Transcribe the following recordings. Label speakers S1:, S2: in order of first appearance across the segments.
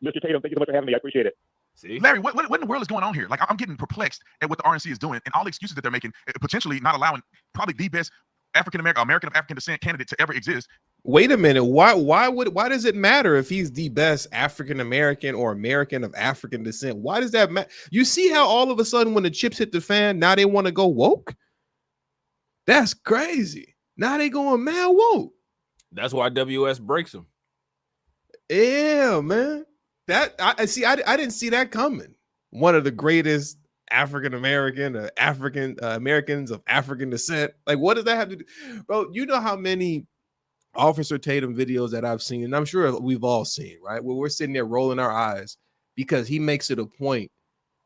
S1: Mr. Tatum, thank you so much for having me. I appreciate it.
S2: See,
S3: Larry, what in the world is going on here? Like, I'm getting perplexed at what the RNC is doing and all the excuses that they're making, potentially not allowing probably the best American of African descent candidate to ever exist.
S4: Wait a minute. Why does it matter if he's the best African American or American of African descent? Why does that matter? You see how all of a sudden when the chips hit the fan, now they want to go woke? That's crazy. Now they going mad woke.
S2: that's why WS breaks him.
S4: Yeah, man. That I see. I didn't see that coming. One of the greatest African American, African Americans of African descent. Like, what does that have to do, bro? You know how many Officer Tatum videos that I've seen, and I'm sure we've all seen, right? Where we're sitting there rolling our eyes because he makes it a point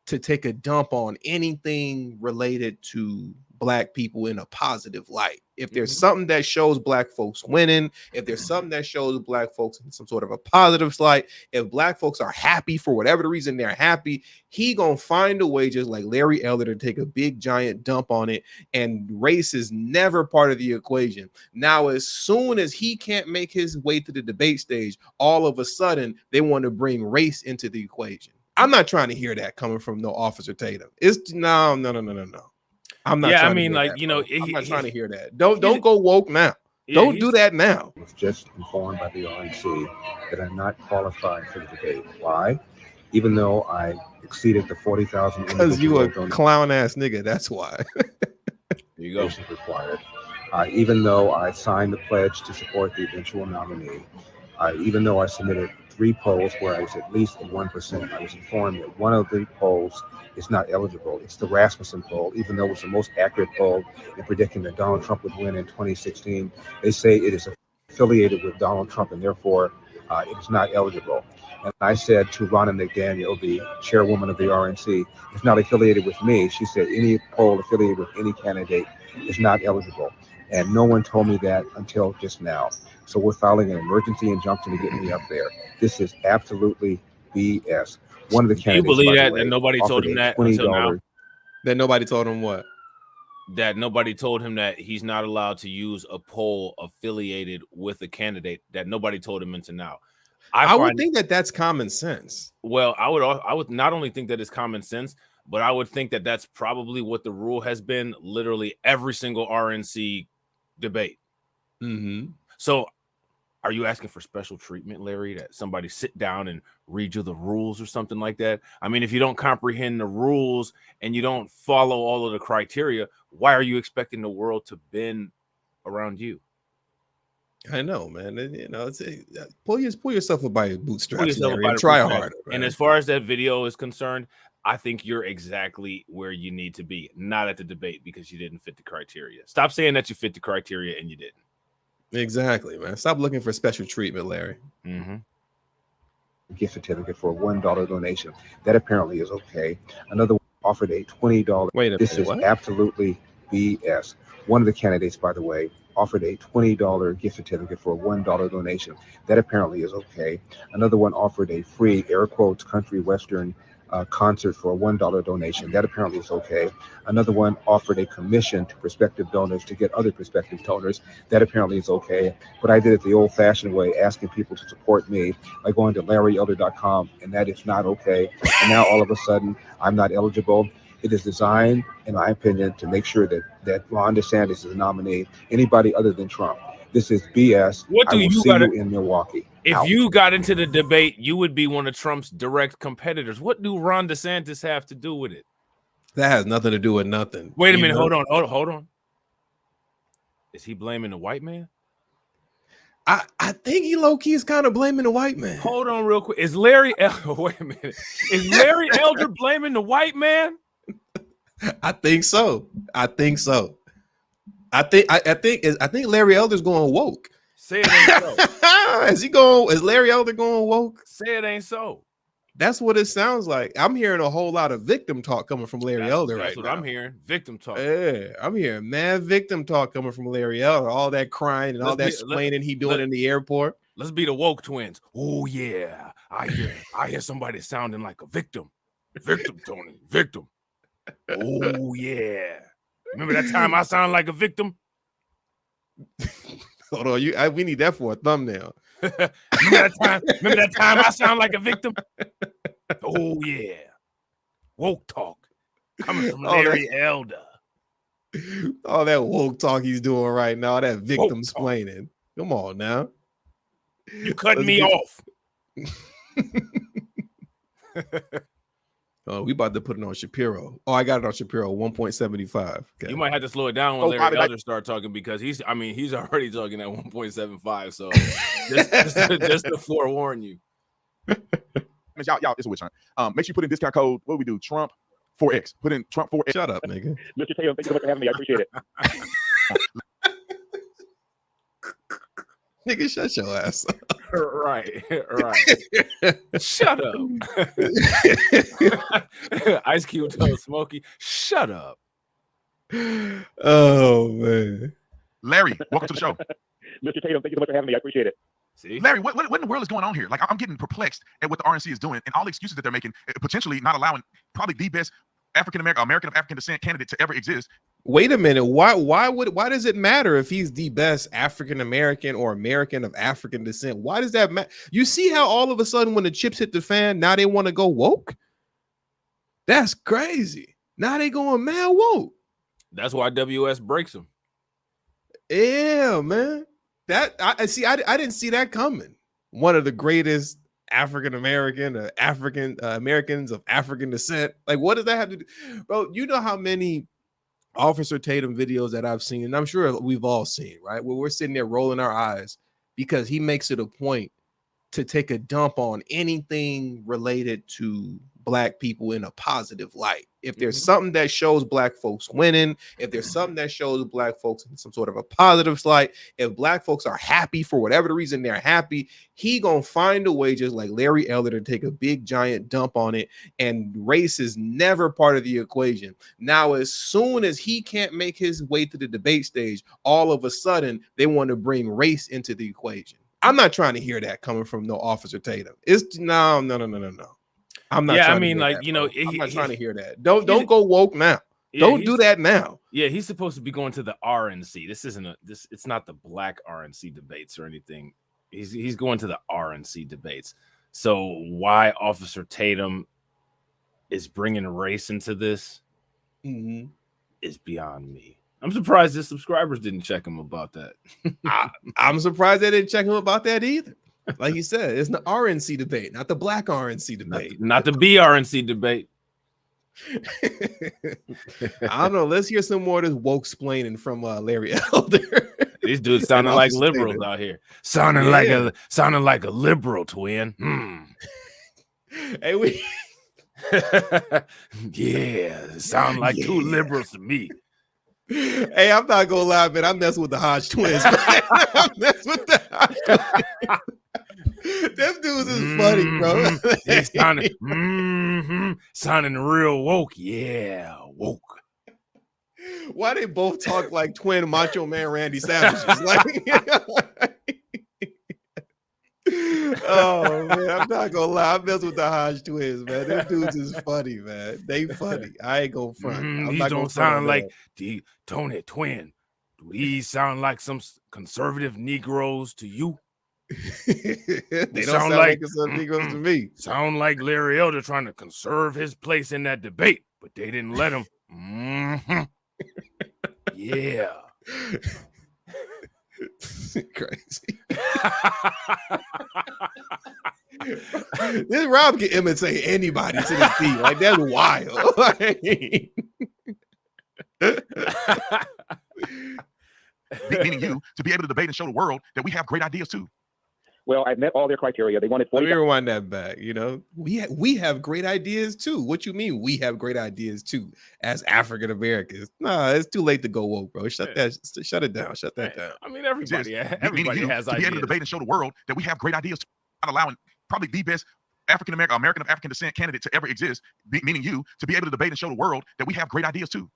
S4: to take a dump on anything related to Black people in a positive light. If there's something that shows Black folks winning, if there's something that shows Black folks in some sort of a positive light, if Black folks are happy for whatever the reason they're happy, he gonna find a way, just like Larry Elder, to take a big giant dump on it. And race is never part of the equation. Now, as soon as he can't make his way to the debate stage, all of a sudden they want to bring race into the equation. I'm not trying to hear that coming from no Officer Tatum. It's no. I'm not.
S2: Yeah,
S4: trying
S2: I mean,
S4: to
S2: like,
S4: that,
S2: you know,
S4: I'm not trying to hear that. Don't go woke now. Don't do that now.
S5: I was just informed by the RNC that I'm not qualified for the debate. Why? Even though I exceeded the 40,000
S4: Because you a clown ass nigga. That's why.
S2: There you go.
S5: Required. Even though I signed the pledge to support the eventual nominee, even though I submitted 3 polls where I was at least at 1%, I was informed that one of the polls is not eligible. It's the Rasmussen poll, even though it's the most accurate poll in predicting that Donald Trump would win in 2016. They say it is affiliated with Donald Trump, and therefore it is not eligible. And I said to Ronna McDaniel, the chairwoman of the RNC, it's not affiliated with me. She said any poll affiliated with any candidate is not eligible. And no one told me that until just now. So we're filing an emergency injunction to get me up there. This is absolutely BS. One of the candidates,
S2: you believe that,
S5: way,
S2: that nobody told him that until now?
S4: That nobody told him what?
S2: That nobody told him that he's not allowed to use a poll affiliated with a candidate. That nobody told him until now.
S4: I would think that that's common sense.
S2: Well, I would not only think that it's common sense, but I would think that that's probably what the rule has been literally every single RNC debate. So are you asking for special treatment, Larry, that somebody sit down and read you the rules or something like that? I mean, if you don't comprehend the rules and you don't follow all of the criteria, why are you expecting the world to bend around you?
S4: I know, man. You know, it's pull yourself up by your bootstraps, Larry, and try harder.
S2: And as far as that video is concerned, I think you're exactly where you need to be, not at the debate because you didn't fit the criteria. Stop saying that you fit the criteria and you didn't.
S4: Exactly, man. Stop looking for special treatment, Larry.
S5: Gift certificate for a $1 donation. That apparently is okay. Another one offered a $20.
S4: Wait a
S5: minute. This is absolutely BS. One of the candidates, by the way, offered a $20 gift certificate for a $1 donation. That apparently is okay. Another one offered a free, air quotes, country western concert for a $1 donation. That apparently is okay. Another one offered a commission to prospective donors to get other prospective donors. That apparently is okay. But I did it the old-fashioned way, asking people to support me by going to LarryElder.com, and that is not okay. And now all of a sudden, I'm not eligible. It is designed, in my opinion, to make sure that Ron DeSantis is the nominee. Anybody other than Trump. This is BS.
S2: What do
S5: I will
S2: you
S5: see
S2: gotta,
S5: you in Milwaukee.
S2: If you got into the debate, you would be one of Trump's direct competitors. What do Ron DeSantis have to do with it?
S4: That has nothing to do with nothing.
S2: Wait a minute. Hold on. Is he blaming the white man?
S4: I think he low-key is kind of blaming the white man.
S2: Hold on real quick. Is Larry wait a minute. Is Larry Elder blaming the white man?
S4: I think so. I think Larry Elder's going woke.
S2: Say it ain't so.
S4: Is Larry Elder going woke?
S2: Say it ain't so.
S4: That's what it sounds like. I'm hearing a whole lot of victim talk coming from Larry Elder right now.
S2: That's what I'm hearing. Victim talk.
S4: Yeah, I'm hearing mad victim talk coming from Larry Elder. All that crying and all that explaining he doing in the airport.
S2: Let's be the woke twins. Oh yeah, I hear somebody sounding like a victim. Victim, Tony. Victim. Oh yeah. Remember that time I sound like a victim?
S4: Hold on, we need that for a thumbnail.
S2: Remember that time I sound like a victim? Oh yeah. Woke talk coming from Larry Elder.
S4: All that woke talk he's doing right now, that victim splaining. Come on now.
S2: You cutting me off.
S4: Oh, we about to put it on Shapiro. Oh, I got it on Shapiro, 1.75. Okay.
S2: You might have to slow it down when Larry Elder start talking because he's already talking at 1.75. So just to forewarn you.
S3: Y'all, it's a witch hunt. Make sure you put in discount code. What do we do? Trump 4X. Put in Trump 4X.
S4: Shut up, nigga.
S1: Mr. Tatum, thank you so much for having me. I appreciate it.
S4: Nigga, shut your ass up.
S2: Right. Shut up. Ice Cube told Smokey, shut up.
S4: Oh man.
S3: Larry, welcome to the show.
S1: Mr. Tatum, thank you so much for having me. I appreciate it.
S2: See?
S3: Larry, what in the world is going on here? Like, I'm getting perplexed at what the RNC is doing and all the excuses that they're making, potentially not allowing probably the best American of African descent candidate to ever exist.
S4: Wait a minute. Why does it matter if he's the best African American or American of African descent? Why does that matter? You see how all of a sudden when the chips hit the fan, now they want to go woke? That's crazy. Now they going mad woke.
S2: That's why WS breaks him.
S4: Yeah, man. That I see. I didn't see that coming. One of the greatest African American, African Americans of African descent. Like, what does that have to do, bro? You know how many Officer Tatum videos that I've seen, and I'm sure we've all seen, right? Where we're sitting there rolling our eyes because he makes it a point to take a dump on anything related to Black people in a positive light. If there's something that shows Black folks winning, if there's something that shows Black folks in some sort of a positive light, if Black folks are happy for whatever the reason they're happy, he gonna find a way, just like Larry Elder, to take a big giant dump on it. And race is never part of the equation. Now, as soon as he can't make his way to the debate stage, all of a sudden they want to bring race into the equation. I'm not trying to hear that coming from no Officer Tatum. It's no. I'm not.
S2: Yeah,
S4: I'm not trying to hear that. Don't go woke now. Don't do that now.
S2: Yeah, he's supposed to be going to the RNC. This isn't it's not the Black RNC debates or anything. He's going to the RNC debates. So why Officer Tatum is bringing race into this is beyond me. I'm surprised his subscribers didn't check him about that.
S4: I'm surprised they didn't check him about that either. Like he said, it's the RNC debate, not the Black RNC debate.
S2: Not the BRNC debate.
S4: I don't know. Let's hear some more of this woke splaining from Larry Elder.
S2: These dudes sounding like liberals out here. Sounding like a liberal, twin.
S4: Hey, we
S2: sound like two liberals to me.
S4: Hey, I'm not gonna lie, man. I'm messing with the Hodge twins. I'm messing with the Hodge twins. Them dudes is funny, bro.
S2: They sounding real woke. Yeah, woke.
S4: Why they both talk like twin Macho Man Randy Savages? Like, oh man, I'm not gonna lie. I mess with the Hodge twins, man. Them dudes is funny, man. They funny. I ain't gonna front.
S2: These don't sound like the Tony twin. Do these sound like some conservative Negroes to you?
S4: They don't sound like some Negroes to me.
S2: Sound like Larry Elder trying to conserve his place in that debate, but they didn't let him. Yeah.
S4: Crazy. This Rob can imitate anybody to the T. Like, that's wild.
S3: Meaning you to be able to debate and show the world that we have great ideas too.
S1: Well, I've met all their criteria. They wanted 40.
S4: Let me rewind that back. You know, we have great ideas too. What you mean we have great ideas too as African Americans? Nah, it's too late to go woke, bro. Shut it down. Shut that down.
S2: I mean, everybody has
S3: to be
S2: ideas.
S3: able to debate and show the world that we have great ideas, not allowing probably the best African of African descent candidate to ever exist, meaning you, to be able to debate and show the world that we have great ideas too.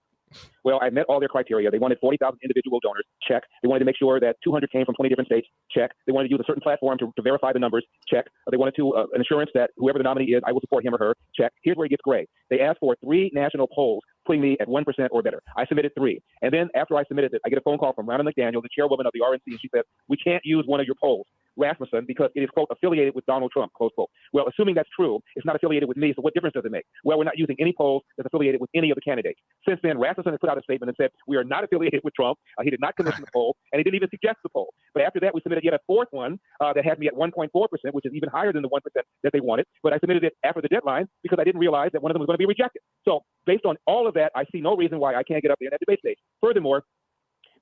S1: Well, I met all their criteria. They wanted 40,000 individual donors. Check. They wanted to make sure that 200 came from 20 different states. Check. They wanted to use a certain platform to verify the numbers. Check. They wanted to an assurance that whoever the nominee is, I will support him or her. Check. Here's where it gets gray. They asked for 3 national polls, putting me at 1% or better. I submitted 3. And then after I submitted it, I get a phone call from Ronna McDaniel, the chairwoman of the RNC, and she said, we can't use one of your polls. Rasmussen because it is, quote, affiliated with Donald Trump, close quote. Well, assuming that's true, it's not affiliated with me, so what difference does it make? Well, we're not using any polls that's affiliated with any of the candidates. Since then, Rasmussen has put out a statement and said, we are not affiliated with Trump. He did not commission the poll, and he didn't even suggest the poll. But after that, we submitted yet a fourth one that had me at 1.4%, which is even higher than the 1% that they wanted. But I submitted it after the deadline because I didn't realize that one of them was going to be rejected. So based on all of that, I see no reason why I can't get up there in that debate stage. Furthermore,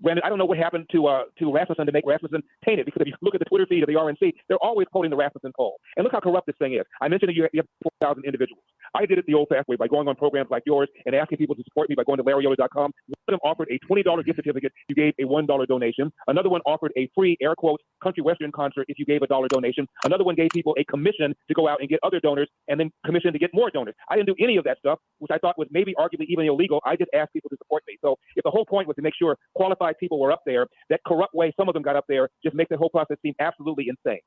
S1: Brandon, I don't know what happened to Rasmussen to make Rasmussen tainted, because if you look at the Twitter feed of the RNC, they're always quoting the Rasmussen poll. And look how corrupt this thing is. I mentioned that you have 4,000 individuals. I did it the old-fashioned way by going on programs like yours and asking people to support me by going to LarryElder.com. One of them offered a $20 gift certificate. You gave a $1 donation. Another one offered a free, air quotes, country western concert if you gave a $1 donation. Another one gave people a commission to go out and get other donors and then commission to get more donors. I didn't do any of that stuff, which I thought was maybe arguably even illegal. I just asked people to support me. So if the whole point was to make sure qualified people were up there, that corrupt way some of them got up there just makes the whole process seem absolutely insane.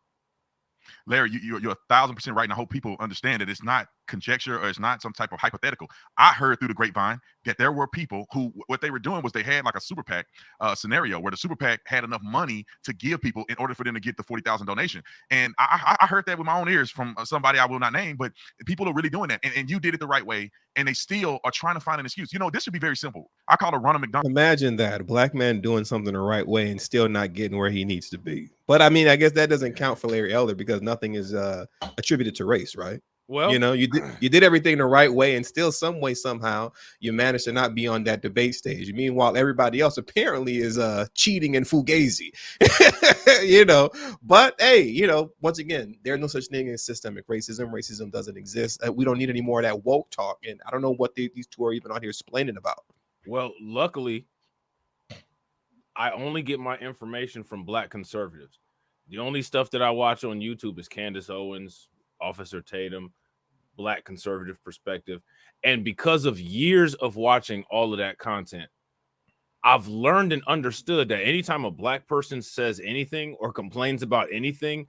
S3: Larry, you're 1,000% right, and I hope people understand that it's not conjecture or it's not some type of hypothetical. I heard through the grapevine that there were people who, what they were doing was they had like a super PAC scenario where the super PAC had enough money to give people in order for them to get the 40,000 donation. And I heard that with my own ears from somebody I will not name, but people are really doing that. And you did it the right way, and they still are trying to find an excuse. You know, this should be very simple. I call it Ronald McDonald.
S4: Imagine that, a black man doing something the right way and still not getting where he needs to be. But I mean, I guess that doesn't count for Larry Elder because nothing is attributed to race, right?
S2: Well,
S4: you know, you did everything the right way, and still some way, somehow, you managed to not be on that debate stage. Meanwhile, everybody else apparently is cheating and fugazi, you know. But hey, you know, once again, there's no such thing as systemic racism. Racism doesn't exist. We don't need any more of that woke talk. And I don't know what these two are even out here explaining about.
S2: Well, luckily, I only get my information from black conservatives. The only stuff that I watch on YouTube is Candace Owens, Officer Tatum, black conservative perspective. And because of years of watching all of that content, I've learned and understood that anytime a black person says anything or complains about anything,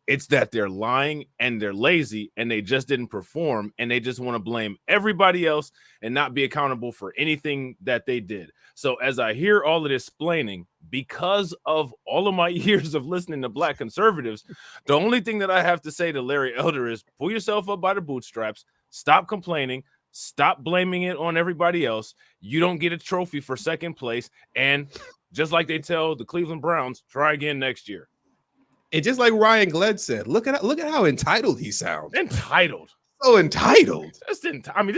S2: it's that they're lying and they're lazy and they just didn't perform and they just want to blame everybody else and not be accountable for anything that they did. So as I hear all of this explaining, because of all of my years of listening to black conservatives, the only thing that I have to say to Larry Elder is pull yourself up by the bootstraps, stop complaining, stop blaming it on everybody else. You don't get a trophy for second place. And just like they tell the Cleveland Browns, try again next year.
S4: And just like Ryan Gled said, look at how entitled he sounds.
S2: Entitled.
S4: So entitled.
S2: I mean,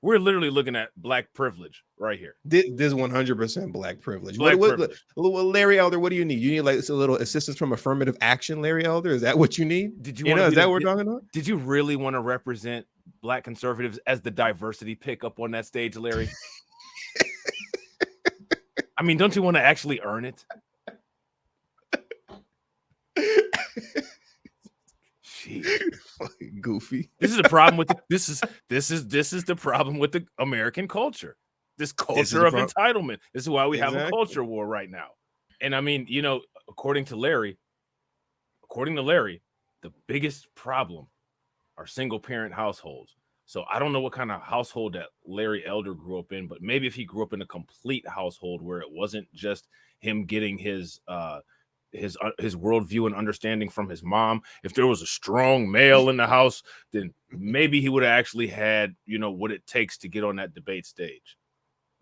S2: we're literally looking at black privilege right here.
S4: This 100% black privilege.
S2: Privilege.
S4: Larry Elder, what do you need? You need like a little assistance from affirmative action, Larry Elder? Is that what you need?
S2: Did you
S4: know, is that what we're talking about?
S2: Did you really want to represent black conservatives as the diversity pick up on that stage, Larry? I mean, don't you want to actually earn it?
S4: Fucking goofy.
S2: This is the problem with this is the problem with the American culture. This culture of entitlement. This is why we have a culture war right now. And I mean, you know, according to Larry, the biggest problem are single parent households. So I don't know what kind of household that Larry Elder grew up in, but maybe if he grew up in a complete household where it wasn't just him getting his worldview and understanding from his mom. If there was a strong male in the house, then maybe he would have actually had, you know, what it takes to get on that debate stage.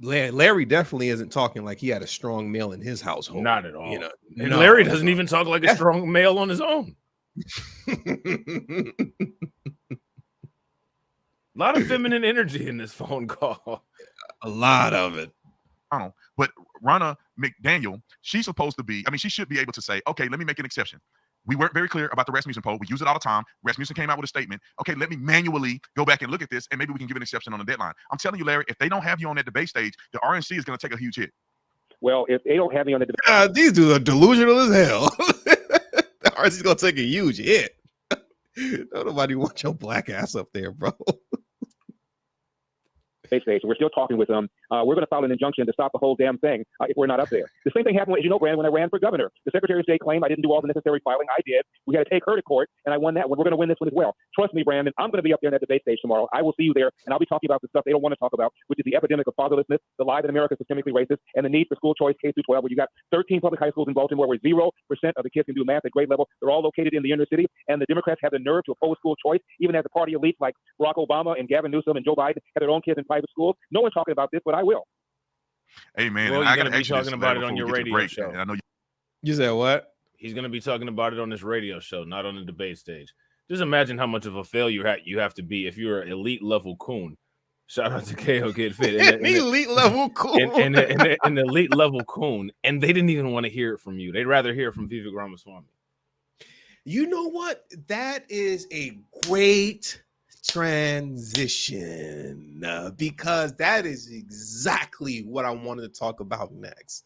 S4: Larry definitely isn't talking like he had a strong male in his household.
S2: Not at all.
S4: You know,
S2: and Larry doesn't even talk like a strong male on his own. A lot of feminine energy in this phone call.
S4: A lot of it.
S3: But Ronna McDaniel, she's supposed to be, I mean, she should be able to say, okay, let me make an exception. We weren't very clear about the Rasmussen poll. We use it all the time. Rasmussen came out with a statement. Okay, let me manually go back and look at this, and maybe we can give an exception on the deadline. I'm telling you, Larry, if they don't have you on that debate stage, the RNC is going to take a huge hit.
S1: Well, if they don't have me on the debate,
S4: these dudes are delusional as hell. The RNC is going to take a huge hit. Don't nobody want your black ass up there, bro.
S1: debate stage. We're still talking with them. We're going to file an injunction to stop the whole damn thing if we're not up there. The same thing happened, as you know, Brandon, when I ran for governor. The Secretary of State claimed I didn't do all the necessary filing. I did. We had to take her to court, and I won that one. We're going to win this one as well. Trust me, Brandon, I'm going to be up there in that debate stage tomorrow. I will see you there, and I'll be talking about the stuff they don't want to talk about, which is the epidemic of fatherlessness, the lie that America is systemically racist, and the need for school choice K through 12, where you got 13 public high schools in Baltimore where 0% of the kids can do math at grade level. They're all located in the inner city, and the Democrats have the nerve to oppose school choice, even as the party elites like Barack Obama and Gavin Newsom and Joe Biden have their own kids in private schools. No one's talking about this, but I will.
S3: Hey, man,
S2: Well,
S3: and
S2: you're
S3: I
S2: going
S3: got
S2: to be talking about it on your radio show.
S3: I know
S4: You said what?
S2: He's going to be talking about it on this radio show, not on the debate stage. Just imagine how much of a failure you have to be if you're an elite level coon. Shout out to KO Get Fit.
S4: An elite level coon.
S2: An elite level coon. And they didn't even want to hear it from you. They'd rather hear it from Vivek Ramaswamy.
S4: You know what? That is a great transition because that is exactly what I wanted to talk about next.